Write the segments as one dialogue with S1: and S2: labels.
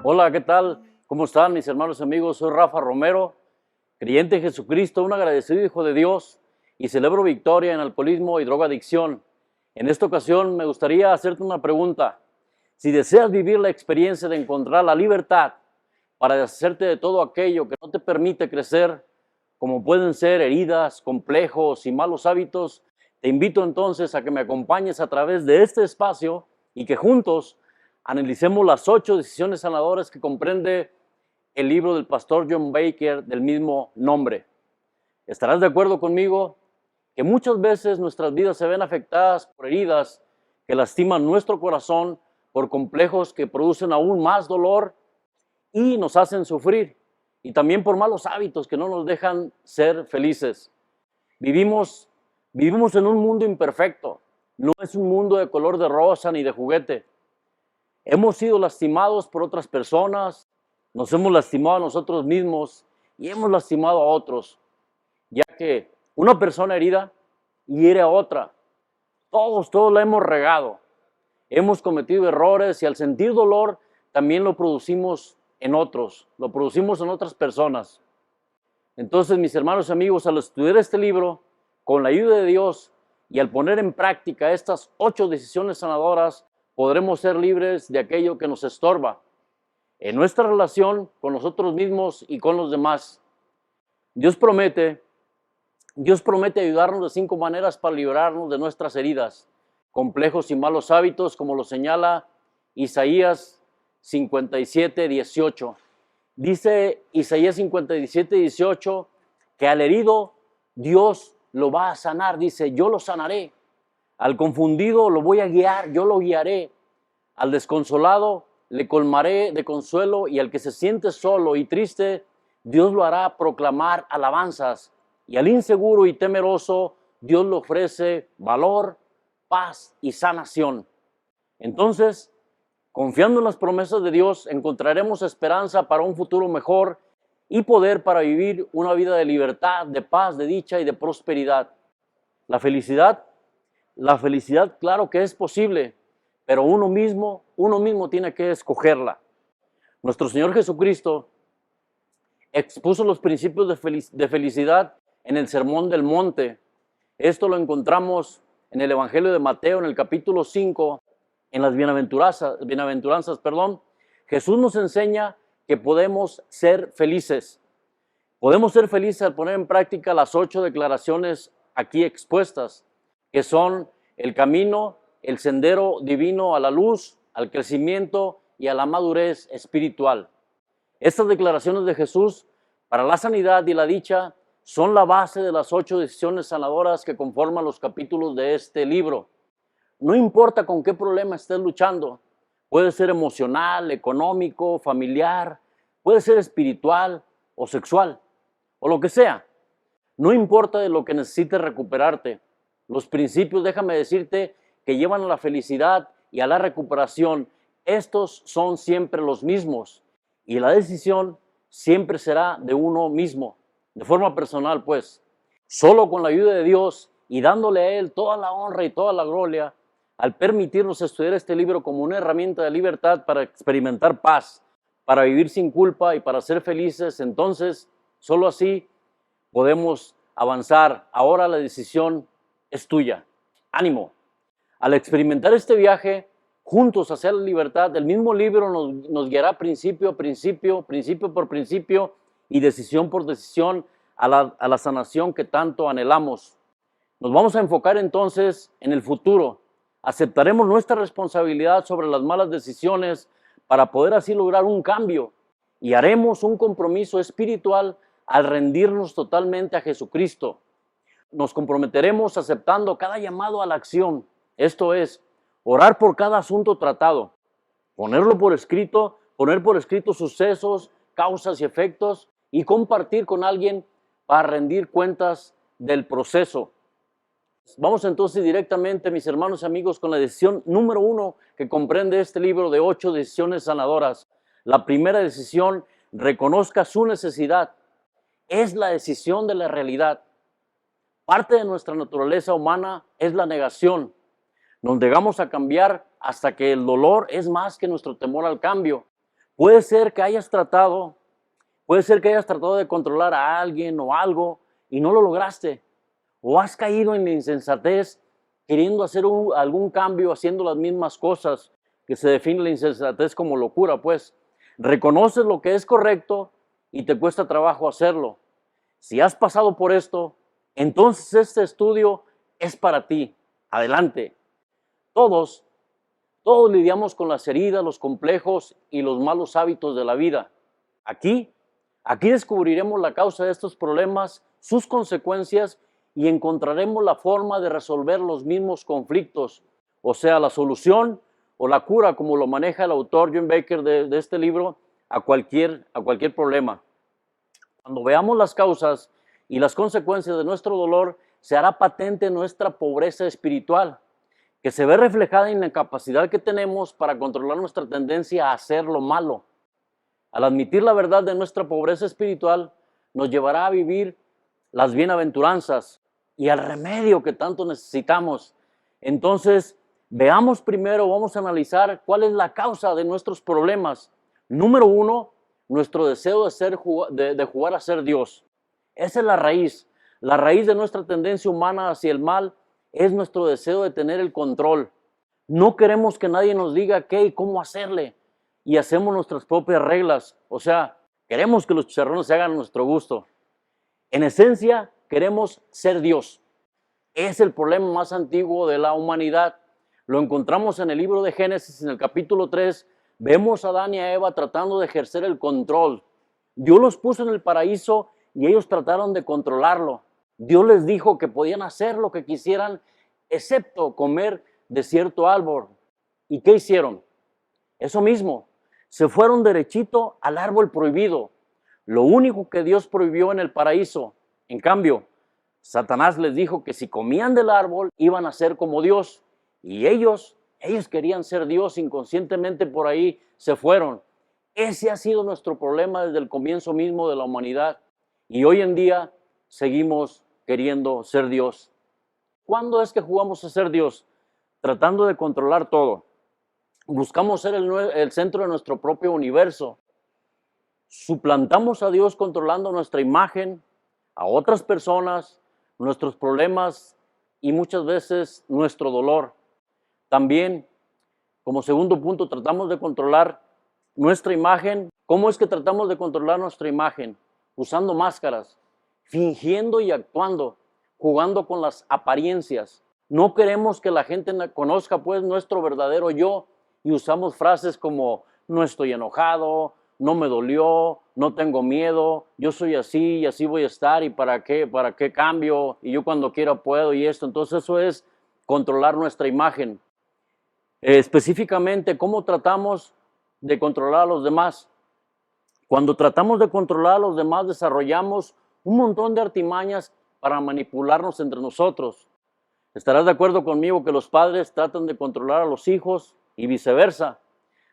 S1: Hola, ¿qué tal? ¿Cómo están mis hermanos y amigos? Soy Rafa Romero, creyente en Jesucristo, un agradecido hijo de Dios y celebro victoria en alcoholismo y drogadicción. En esta ocasión me gustaría hacerte una pregunta. Si deseas vivir la experiencia de encontrar la libertad para deshacerte de todo aquello que no te permite crecer, como pueden ser heridas, complejos y malos hábitos, te invito entonces a que me acompañes a través de este espacio y que juntos analicemos las 8 decisiones sanadoras que comprende el libro del pastor John Baker del mismo nombre. Estarás de acuerdo conmigo que muchas veces nuestras vidas se ven afectadas por heridas que lastiman nuestro corazón, por complejos que producen aún más dolor y nos hacen sufrir, y también por malos hábitos que no nos dejan ser felices. Vivimos, vivimos en un mundo imperfecto, no es un mundo de color de rosa ni de juguete. Hemos sido lastimados por otras personas, nos hemos lastimado a nosotros mismos y hemos lastimado a otros, ya que una persona herida hiere a otra. Todos la hemos regado. Hemos cometido errores y al sentir dolor también lo producimos en otros, lo producimos en otras personas. Entonces, mis hermanos y amigos, al estudiar este libro, con la ayuda de Dios y al poner en práctica estas 8 decisiones sanadoras, podremos ser libres de aquello que nos estorba en nuestra relación con nosotros mismos y con los demás. Dios promete ayudarnos de 5 maneras para librarnos de nuestras heridas, complejos y malos hábitos, como lo señala Isaías 57:18. Dice Isaías 57:18 que al herido Dios lo va a sanar. Dice, yo lo sanaré. Al confundido lo voy a guiar, yo lo guiaré. Al desconsolado le colmaré de consuelo, y al que se siente solo y triste, Dios lo hará proclamar alabanzas. Y al inseguro y temeroso, Dios le ofrece valor, paz y sanación. Entonces, confiando en las promesas de Dios, encontraremos esperanza para un futuro mejor y poder para vivir una vida de libertad, de paz, de dicha y de prosperidad. La felicidad, claro que es posible, pero uno mismo tiene que escogerla. Nuestro Señor Jesucristo expuso los principios de felicidad en el Sermón del Monte. Esto lo encontramos en el Evangelio de Mateo, en el capítulo 5, en las bienaventuranzas. Jesús nos enseña que podemos ser felices. Podemos ser felices al poner en práctica las 8 declaraciones aquí expuestas, que son el camino, el sendero divino a la luz, al crecimiento y a la madurez espiritual. Estas declaraciones de Jesús para la sanidad y la dicha son la base de las 8 decisiones sanadoras que conforman los capítulos de este libro. No importa con qué problema estés luchando, puede ser emocional, económico, familiar, puede ser espiritual o sexual, o lo que sea. No importa de lo que necesites recuperarte. Los principios, déjame decirte, que llevan a la felicidad y a la recuperación, estos son siempre los mismos. Y la decisión siempre será de uno mismo, de forma personal, pues. Solo con la ayuda de Dios y dándole a Él toda la honra y toda la gloria, al permitirnos estudiar este libro como una herramienta de libertad para experimentar paz, para vivir sin culpa y para ser felices, entonces, solo así podemos avanzar. Ahora la decisión es tuya. Ánimo. Al experimentar este viaje juntos hacia la libertad, el mismo libro nos guiará principio por principio y decisión por decisión a la sanación que tanto anhelamos. Nos vamos a enfocar entonces en el futuro. Aceptaremos nuestra responsabilidad sobre las malas decisiones para poder así lograr un cambio, y haremos un compromiso espiritual al rendirnos totalmente a Jesucristo. Nos comprometeremos aceptando cada llamado a la acción, esto es, orar por cada asunto tratado, poner por escrito sucesos, causas y efectos, y compartir con alguien para rendir cuentas del proceso. Vamos entonces directamente, mis hermanos y amigos, con la decisión número 1 que comprende este libro de 8 decisiones sanadoras. La primera decisión: reconozca su necesidad. Es la decisión de la realidad. Parte de nuestra naturaleza humana es la negación. Nos negamos a cambiar hasta que el dolor es más que nuestro temor al cambio. Puede ser que hayas tratado, puede ser que hayas tratado de controlar a alguien o algo y no lo lograste. O has caído en la insensatez queriendo hacer algún cambio, haciendo las mismas cosas, que se define la insensatez como locura, pues. Reconoces lo que es correcto y te cuesta trabajo hacerlo. Si has pasado por esto, entonces este estudio es para ti. Adelante. Todos, todos lidiamos con las heridas, los complejos y los malos hábitos de la vida. Aquí descubriremos la causa de estos problemas, sus consecuencias y encontraremos la forma de resolver los mismos conflictos, o sea, la solución o la cura, como lo maneja el autor John Baker de este libro, a cualquier problema. Cuando veamos las causas y las consecuencias de nuestro dolor, se hará patente nuestra pobreza espiritual, que se ve reflejada en la capacidad que tenemos para controlar nuestra tendencia a hacer lo malo. Al admitir la verdad de nuestra pobreza espiritual, nos llevará a vivir las bienaventuranzas y al remedio que tanto necesitamos. Entonces, veamos primero, vamos a analizar cuál es la causa de nuestros problemas. Número 1, nuestro deseo de jugar a ser Dios. Esa es la raíz. La raíz de nuestra tendencia humana hacia el mal es nuestro deseo de tener el control. No queremos que nadie nos diga qué y cómo hacerle, y hacemos nuestras propias reglas. O sea, queremos que los chicharrones se hagan a nuestro gusto. En esencia, queremos ser Dios. Es el problema más antiguo de la humanidad. Lo encontramos en el libro de Génesis, en el capítulo 3. Vemos a Adán y a Eva tratando de ejercer el control. Dios los puso en el paraíso y ellos trataron de controlarlo. Dios les dijo que podían hacer lo que quisieran, excepto comer de cierto árbol. ¿Y qué hicieron? Eso mismo, se fueron derechito al árbol prohibido, lo único que Dios prohibió en el paraíso. En cambio, Satanás les dijo que si comían del árbol iban a ser como Dios, y ellos querían ser Dios, inconscientemente por ahí se fueron. Ese ha sido nuestro problema desde el comienzo mismo de la humanidad, y hoy en día seguimos queriendo ser Dios. ¿Cuándo es que jugamos a ser Dios? Tratando de controlar todo. Buscamos ser el centro de nuestro propio universo. Suplantamos a Dios controlando nuestra imagen, a otras personas, nuestros problemas y muchas veces nuestro dolor. También, como segundo punto, tratamos de controlar nuestra imagen. ¿Cómo es que tratamos de controlar nuestra imagen? Usando máscaras, fingiendo y actuando, jugando con las apariencias. No queremos que la gente conozca pues nuestro verdadero yo, y usamos frases como no estoy enojado, no me dolió, no tengo miedo, yo soy así y así voy a estar, y para qué cambio, y yo cuando quiera puedo, y esto. Entonces eso es controlar nuestra imagen. Específicamente, ¿cómo tratamos de controlar a los demás? Cuando tratamos de controlar a los demás, desarrollamos un montón de artimañas para manipularnos entre nosotros. Estarás de acuerdo conmigo que los padres tratan de controlar a los hijos y viceversa.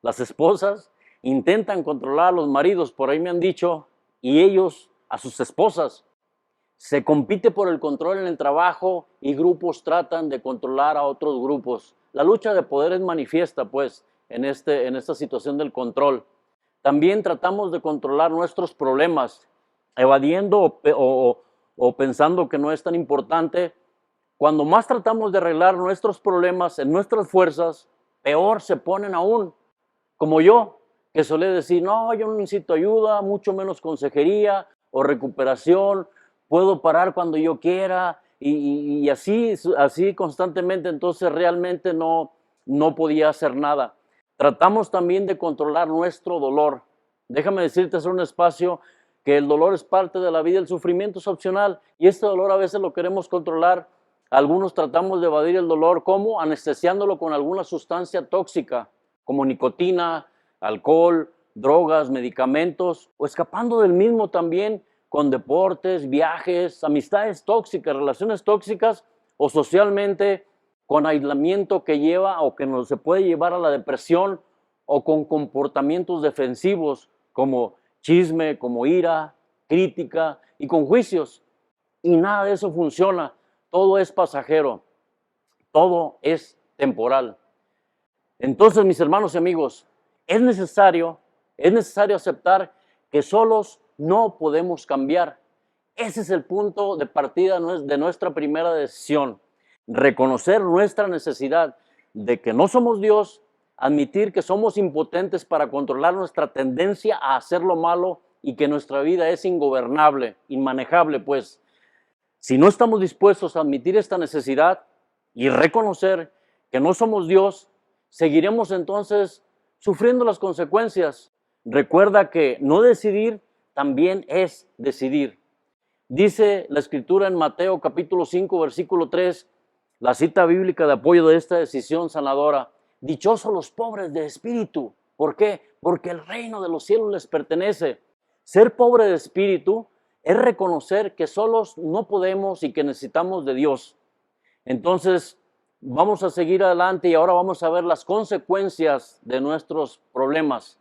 S1: Las esposas intentan controlar a los maridos, por ahí me han dicho, y ellos a sus esposas. Se compite por el control en el trabajo y grupos tratan de controlar a otros grupos. La lucha de poder es manifiesta, pues, en esta situación del control. También tratamos de controlar nuestros problemas, evadiendo o pensando que no es tan importante. Cuando más tratamos de arreglar nuestros problemas en nuestras fuerzas, peor se ponen aún. Como yo, que solía decir, no, yo no necesito ayuda, mucho menos consejería o recuperación, puedo parar cuando yo quiera, y así constantemente. Entonces realmente no podía hacer nada. Tratamos también de controlar nuestro dolor. Déjame decirte, hacer un espacio, que el dolor es parte de la vida, el sufrimiento es opcional, y este dolor a veces lo queremos controlar. Algunos tratamos de evadir el dolor, ¿cómo? Anestesiándolo con alguna sustancia tóxica, como nicotina, alcohol, drogas, medicamentos, o escapando del mismo también con deportes, viajes, amistades tóxicas, relaciones tóxicas, o socialmente con aislamiento que lleva o que se puede llevar a la depresión, o con comportamientos defensivos como chisme, como ira, crítica y con juicios. Y nada de eso funciona. Todo es pasajero, todo es temporal. Entonces, mis hermanos y amigos, es necesario Es necesario aceptar que solos no podemos cambiar. Ese es el punto de partida de nuestra primera decisión. Reconocer nuestra necesidad de que no somos Dios, admitir que somos impotentes para controlar nuestra tendencia a hacer lo malo y que nuestra vida es ingobernable, inmanejable, pues. Si no estamos dispuestos a admitir esta necesidad y reconocer que no somos Dios, seguiremos entonces sufriendo las consecuencias. Recuerda que no decidir también es decidir. Dice la Escritura en Mateo capítulo 5, versículo 3, la cita bíblica de apoyo de esta decisión sanadora: dichosos los pobres de espíritu. ¿Por qué? Porque el reino de los cielos les pertenece. Ser pobre de espíritu es reconocer que solos no podemos y que necesitamos de Dios. Entonces, vamos a seguir adelante y ahora vamos a ver las consecuencias de nuestros problemas.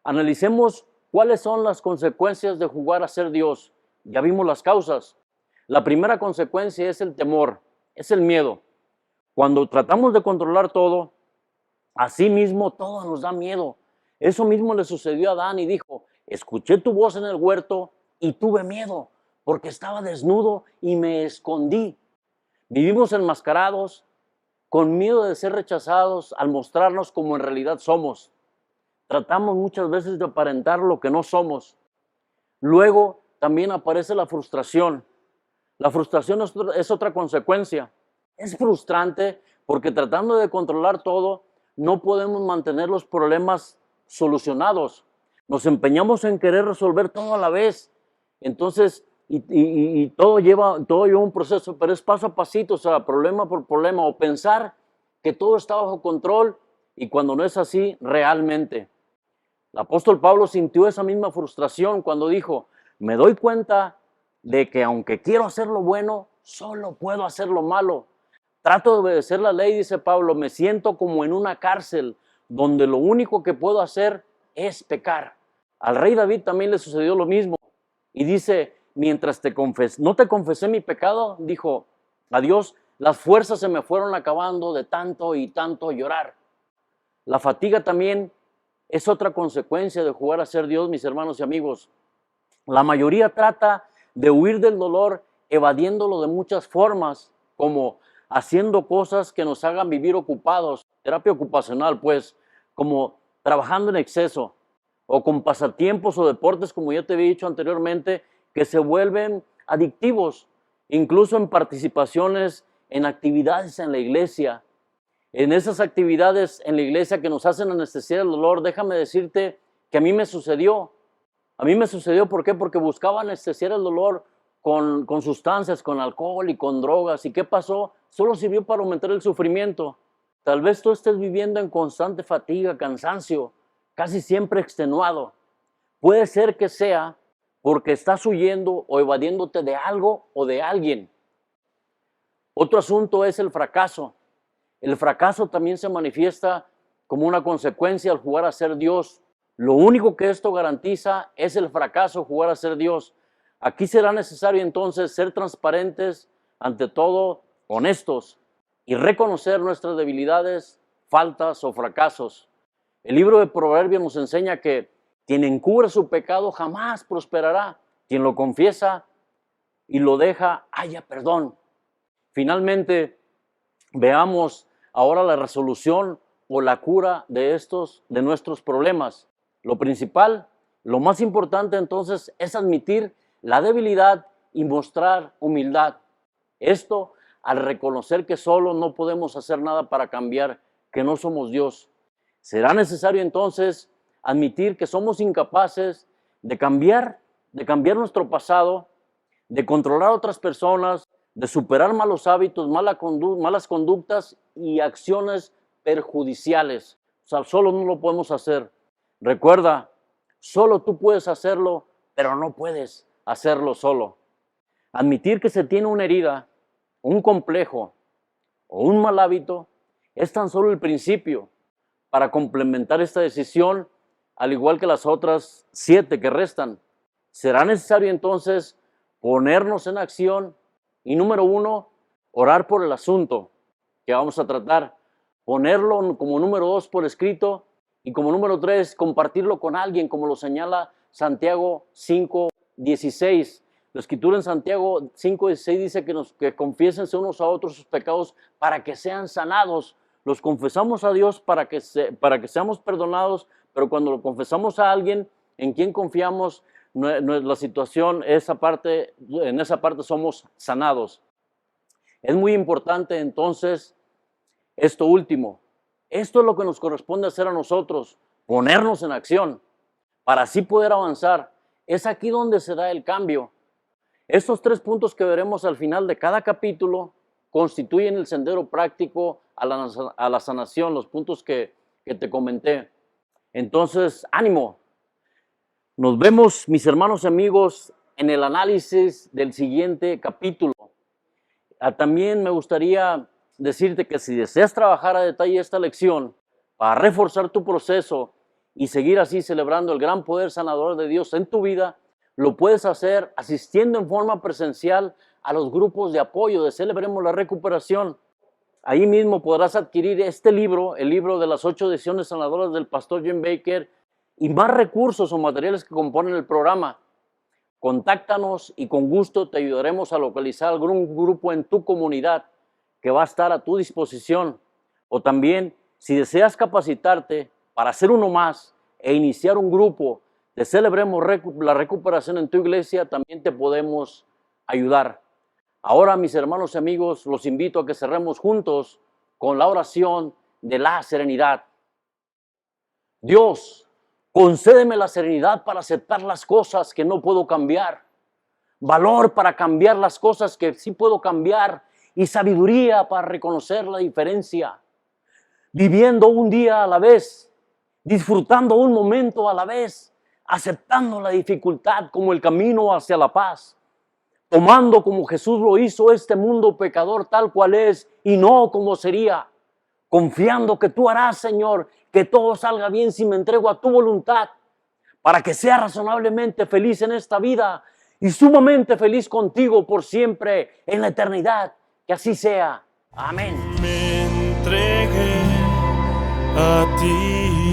S1: Analicemos cuáles son las consecuencias de jugar a ser Dios. Ya vimos las causas. La primera consecuencia es el temor, es el miedo. Cuando tratamos de controlar todo, así mismo todo nos da miedo. Eso mismo le sucedió a Adán y dijo: escuché tu voz en el huerto y tuve miedo, porque estaba desnudo y me escondí. Vivimos enmascarados, con miedo de ser rechazados al mostrarnos como en realidad somos. Tratamos muchas veces de aparentar lo que no somos. Luego también aparece la frustración. La frustración es otra consecuencia. Es frustrante porque tratando de controlar todo, no podemos mantener los problemas solucionados. Nos empeñamos en querer resolver todo a la vez. Entonces, todo lleva un proceso, pero es paso a pasito, o sea, problema por problema, o pensar que todo está bajo control y cuando no es así realmente. El apóstol Pablo sintió esa misma frustración cuando dijo: me doy cuenta de que aunque quiero hacer lo bueno, solo puedo hacer lo malo. Trato de obedecer la ley, dice Pablo, me siento como en una cárcel donde lo único que puedo hacer es pecar. Al rey David también le sucedió lo mismo. Y dice: mientras no te confesé mi pecado, dijo a Dios, las fuerzas se me fueron acabando de tanto y tanto llorar. La fatiga también es otra consecuencia de jugar a ser Dios, mis hermanos y amigos. La mayoría trata de huir del dolor evadiéndolo de muchas formas, como haciendo cosas que nos hagan vivir ocupados, terapia ocupacional pues, como trabajando en exceso, o con pasatiempos o deportes, como ya te había dicho anteriormente, que se vuelven adictivos, incluso en participaciones en actividades en la iglesia. En esas actividades en la iglesia que nos hacen anestesiar el dolor, déjame decirte que a mí me sucedió. A mí me sucedió, ¿por qué? Porque buscaba anestesiar el dolor con sustancias, con alcohol y con drogas. ¿Y qué pasó? Solo sirvió para aumentar el sufrimiento. Tal vez tú estés viviendo en constante fatiga, cansancio, casi siempre extenuado. Puede ser que sea porque estás huyendo o evadiéndote de algo o de alguien. Otro asunto es el fracaso. El fracaso también se manifiesta como una consecuencia al jugar a ser Dios. Lo único que esto garantiza es el fracaso, jugar a ser Dios. Aquí será necesario entonces ser transparentes, ante todo honestos, y reconocer nuestras debilidades, faltas o fracasos. El libro de Proverbios nos enseña que quien encubre su pecado jamás prosperará. Quien lo confiesa y lo deja, haya perdón. Finalmente, veamos ahora la resolución o la cura de nuestros problemas. Lo principal, lo más importante entonces es admitir la debilidad y mostrar humildad. Esto al reconocer que solo no podemos hacer nada para cambiar, que no somos Dios. Será necesario entonces admitir que somos incapaces de cambiar nuestro pasado, de controlar a otras personas, de superar malos hábitos, malas conductas y acciones perjudiciales. O sea, solo no lo podemos hacer. Recuerda, solo tú puedes hacerlo, pero no puedes hacerlo solo. Admitir que se tiene una herida, un complejo o un mal hábito es tan solo el principio para complementar esta decisión, al igual que las otras 7 que restan. Será necesario entonces ponernos en acción y número 1, orar por el asunto que vamos a tratar, ponerlo como número 2 por escrito Y como número 3, compartirlo con alguien, como lo señala Santiago 5:16. La escritura en Santiago 5:16 dice que confiésense unos a otros sus pecados para que sean sanados. Los confesamos a Dios para que seamos perdonados, pero cuando lo confesamos a alguien en quien confiamos, la situación, en esa parte somos sanados. Es muy importante entonces esto último. Esto es lo que nos corresponde hacer a nosotros, ponernos en acción para así poder avanzar. Es aquí donde se da el cambio. Estos 3 puntos que veremos al final de cada capítulo constituyen el sendero práctico a la sanación, los puntos que te comenté. Entonces, ánimo. Nos vemos, mis hermanos y amigos, en el análisis del siguiente capítulo. También me gustaría decirte que si deseas trabajar a detalle esta lección para reforzar tu proceso y seguir así celebrando el gran poder sanador de Dios en tu vida, lo puedes hacer asistiendo en forma presencial a los grupos de apoyo de Celebremos la Recuperación. Ahí mismo podrás adquirir este libro, el libro de las 8 decisiones sanadoras del pastor Jim Bakker, y más recursos o materiales que componen el programa. Contáctanos y con gusto te ayudaremos a localizar algún grupo en tu comunidad que va a estar a tu disposición. O también, si deseas capacitarte para hacer uno más e iniciar un grupo de Celebremos la Recuperación en tu iglesia, también te podemos ayudar. Ahora, mis hermanos y amigos, los invito a que cerremos juntos con la oración de la serenidad. Dios, concédeme la serenidad para aceptar las cosas que no puedo cambiar, valor para cambiar las cosas que sí puedo cambiar y sabiduría para reconocer la diferencia, viviendo un día a la vez, disfrutando un momento a la vez, aceptando la dificultad como el camino hacia la paz, tomando como Jesús lo hizo este mundo pecador tal cual es y no como sería, confiando que tú harás, Señor, que todo salga bien si me entrego a tu voluntad, para que sea razonablemente feliz en esta vida y sumamente feliz contigo por siempre en la eternidad. Que así sea. Amén.
S2: Me entregué a ti.